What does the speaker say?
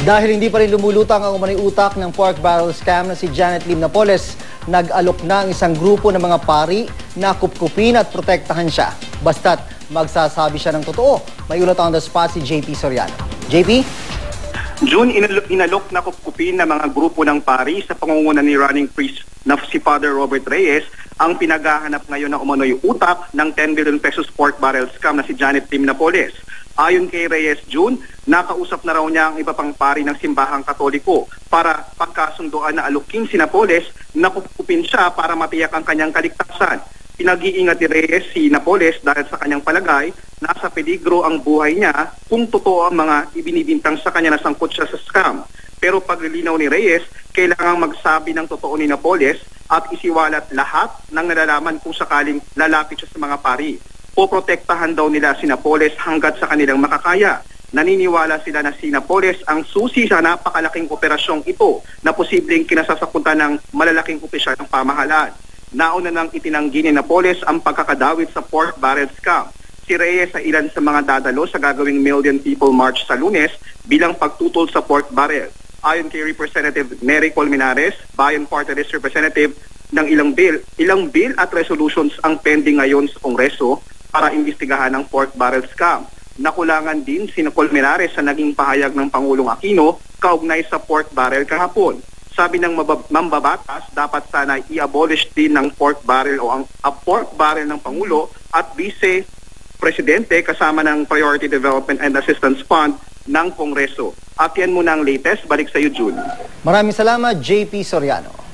Dahil hindi pa rin lumulutang ang umano'y utak ng pork barrel scam na si Janet Lim Napoles, nag-alok na ang isang grupo ng mga pari na kupkupin at protektahan siya. Basta't magsasabi siya ng totoo. May ulat on the spot si JP Soriano. JP? June, inalok na kupkupin ng mga grupo ng pari sa pangunguna ni running priest na si Father Robert Reyes ang pinaghahanap ngayon ng umano'y utak ng 10 billion pesos pork barrel scam na si Janet Lim Napoles. Ayon kay Reyes June, nakausap na raw niya ang iba pang pari ng simbahang Katoliko para pagkasunduan na alukin si Napoles na kupkupin siya para matiyak ang kanyang kaligtasan. Pinag-iingat ni Reyes si Napoles dahil sa kanyang palagay, nasa peligro ang buhay niya kung totoo ang mga ibinibintang sa kanya na sangkot siya sa scam. Pero paglilinaw ni Reyes, kailangang magsabi ng totoo ni Napoles at isiwalat lahat ng nalalaman kung sakaling lalapit siya sa mga pari. Poprotektahan daw nila si Napoles hanggat sa kanilang makakaya. Naniniwala sila na si Napoles ang susi sa napakalaking operasyong ito na posibleng kinasasakutan ng malalaking opisyal ng pamahalaan. Nauna nang itinanggi ni Napoles ang pagkakadawit sa pork barrel scam. Si Reyes sa ilan sa mga dadalo sa gagawing Million People March sa Lunes bilang pagtutol sa pork barrel. Ayon kay Representative Nery Colmenares, Bayan Party List Representative, ng ilang bill at resolutions ang pending ngayon sa Kongreso para imbestigahan ang pork barrel scam. Nakulangan din si Colmenares sa naging pahayag ng Pangulong Aquino kaugnay sa pork barrel kahapon. Sabi ng mambabatas, dapat sana i-abolish din ng pork barrel o ang pork barrel ng Pangulo at Vice Presidente kasama ng Priority Development and Assistance Fund ng Kongreso. At yan muna ang latest. Balik sa iyo, June. Maraming salamat, JP Soriano.